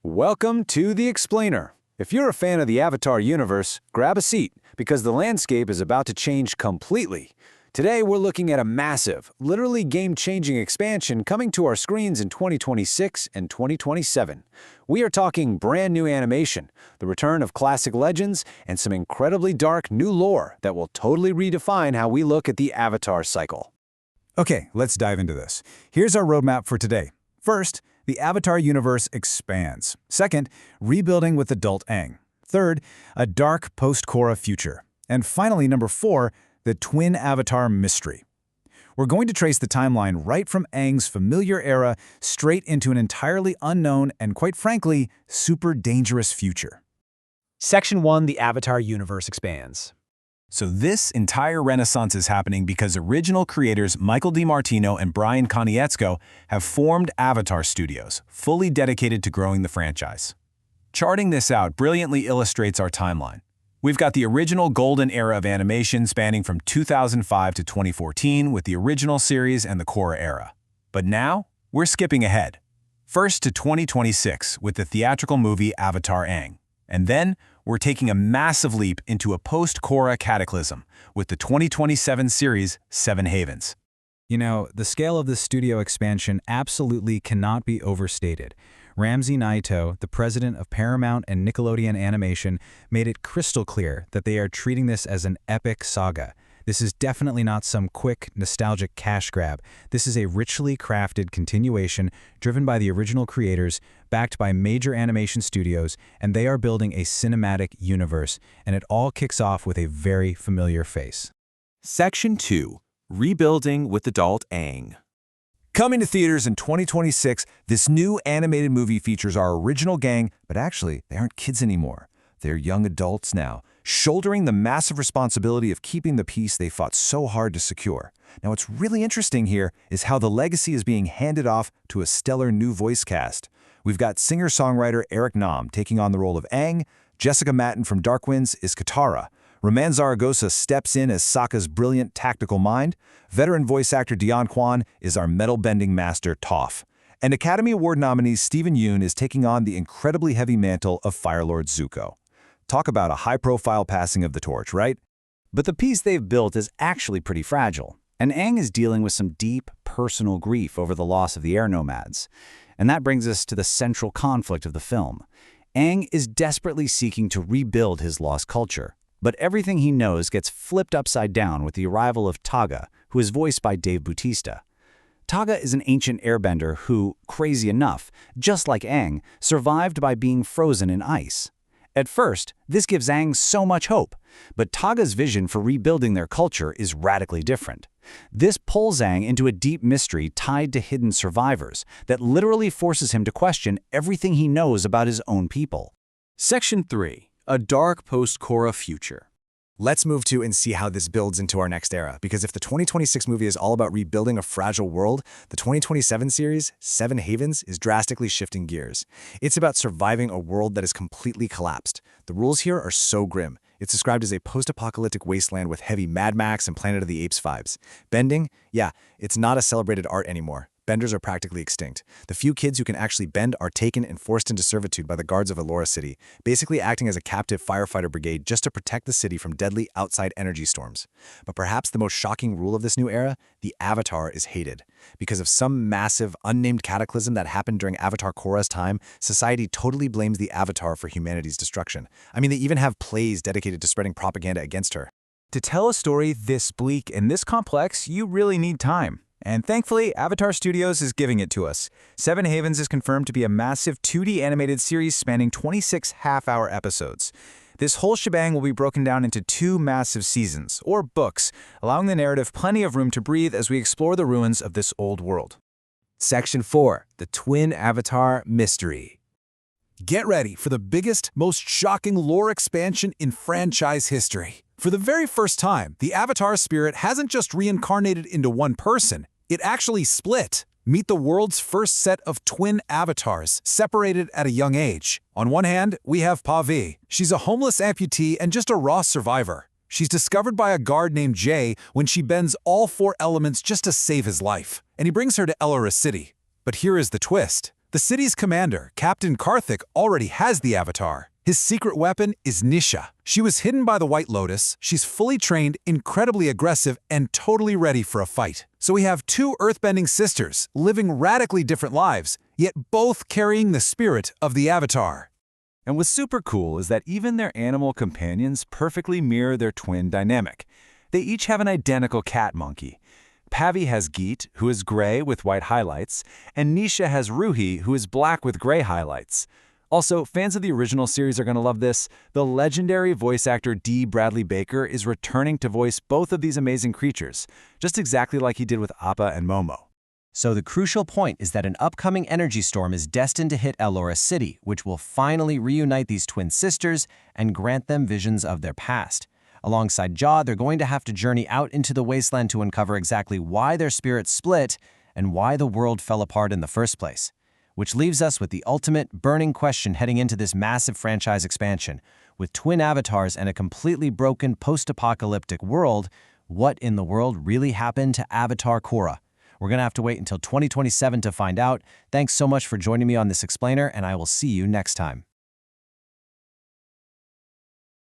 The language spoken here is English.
Welcome to The Explainer. If you're a fan of the Avatar universe, grab a seat, because the landscape is about to change completely. Today we're looking at a massive, literally game-changing expansion coming to our screens in 2026 and 2027. We are talking brand new animation, the return of classic legends, and some incredibly dark new lore that will totally redefine how we look at the Avatar cycle. Okay, let's dive into this. Here's our roadmap for today. First, the Avatarverse Expands. Second, rebuilding with adult Aang. Third, a dark post-Korra future. And finally, number 4, the twin Avatar mystery. We're going to trace the timeline right from Aang's familiar era straight into an entirely unknown and, quite frankly, super dangerous future. Section 1, the Avatar Universe Expands. So this entire renaissance is happening because original creators Michael DiMartino and Brian Konietzko have formed Avatar Studios, fully dedicated to growing the franchise. Charting this out brilliantly illustrates our timeline. We've got the original golden era of animation spanning from 2005 to 2014 with the original series and the Korra era. But now, we're skipping ahead. First to 2026 with the theatrical movie Avatar Aang. And then, we're taking a massive leap into a post-Korra cataclysm with the 2027 series Seven Havens. You know, the scale of this studio expansion absolutely cannot be overstated. Ramsey Naito, the president of Paramount and Nickelodeon Animation, made it crystal clear that they are treating this as an epic saga. This is definitely not some quick, nostalgic cash grab. This is a richly crafted continuation driven by the original creators, backed by major animation studios, and they are building a cinematic universe, and it all kicks off with a very familiar face. Section 2. Rebuilding with adult Aang. Coming to theaters in 2026, this new animated movie features our original gang, but actually, they aren't kids anymore. They're young adults now, shouldering the massive responsibility of keeping the peace they fought so hard to secure. Now, what's really interesting here is how the legacy is being handed off to a stellar new voice cast. We've got singer-songwriter Eric Nam taking on the role of Aang, Jessica Matten from Dark Winds is Katara, Roman Zaragoza steps in as Sokka's brilliant tactical mind, veteran voice actor Dion Kwan is our metal-bending master Toph, and Academy Award nominee Steven Yeun is taking on the incredibly heavy mantle of Fire Lord Zuko. Talk about a high-profile passing of the torch, right? But the peace they've built is actually pretty fragile, and Aang is dealing with some deep, personal grief over the loss of the air nomads. And that brings us to the central conflict of the film. Aang is desperately seeking to rebuild his lost culture, but everything he knows gets flipped upside down with the arrival of Tagga, who is voiced by Dave Bautista. Tagga is an ancient airbender who, crazy enough, just like Aang, survived by being frozen in ice. At first, this gives Aang so much hope, but Tagga's vision for rebuilding their culture is radically different. This pulls Aang into a deep mystery tied to hidden survivors that literally forces him to question everything he knows about his own people. Section 3. A dark post-Korra future. Let's move to and see how this builds into our next era, because if the 2026 movie is all about rebuilding a fragile world, the 2027 series, Seven Havens, is drastically shifting gears. It's about surviving a world that is completely collapsed. The rules here are so grim. It's described as a post-apocalyptic wasteland with heavy Mad Max and Planet of the Apes vibes. Bending? Yeah, it's not a celebrated art anymore. Benders are practically extinct. The few kids who can actually bend are taken and forced into servitude by the guards of Elora City, basically acting as a captive firefighter brigade just to protect the city from deadly outside energy storms. But perhaps the most shocking rule of this new era, the Avatar is hated. Because of some massive, unnamed cataclysm that happened during Avatar Korra's time, society totally blames the Avatar for humanity's destruction. I mean, they even have plays dedicated to spreading propaganda against her. To tell a story this bleak and this complex, you really need time. And thankfully, Avatar Studios is giving it to us. Seven Havens is confirmed to be a massive 2D animated series spanning 26 half-hour episodes. This whole shebang will be broken down into 2 massive seasons, or books, allowing the narrative plenty of room to breathe as we explore the ruins of this old world. Section 4. The twin Avatar mystery. Get ready for the biggest, most shocking lore expansion in franchise history. For the very first time, the Avatar spirit hasn't just reincarnated into one person, it actually split. Meet the world's first set of twin avatars, separated at a young age. On one hand, we have Pavi. She's a homeless amputee and just a raw survivor. She's discovered by a guard named Jay when she bends all 4 elements just to save his life, and he brings her to Elora City. But here is the twist. The city's commander, Captain Karthik, already has the Avatar. His secret weapon is Nisha. She was hidden by the White Lotus, she's fully trained, incredibly aggressive, and totally ready for a fight. So we have two earthbending sisters, living radically different lives, yet both carrying the spirit of the Avatar. And what's super cool is that even their animal companions perfectly mirror their twin dynamic. They each have an identical cat monkey. Pavi has Geet, who is gray with white highlights, and Nisha has Ruhi, who is black with gray highlights. Also, fans of the original series are going to love this. The legendary voice actor D. Bradley Baker is returning to voice both of these amazing creatures, just exactly like he did with Appa and Momo. So the crucial point is that an upcoming energy storm is destined to hit Ellora City, which will finally reunite these twin sisters and grant them visions of their past. Alongside Jaw, they're going to have to journey out into the wasteland to uncover exactly why their spirits split and why the world fell apart in the first place. Which leaves us with the ultimate burning question heading into this massive franchise expansion. With twin avatars and a completely broken post-apocalyptic world, what in the world really happened to Avatar Korra? We're going to have to wait until 2027 to find out. Thanks so much for joining me on this explainer, and I will see you next time.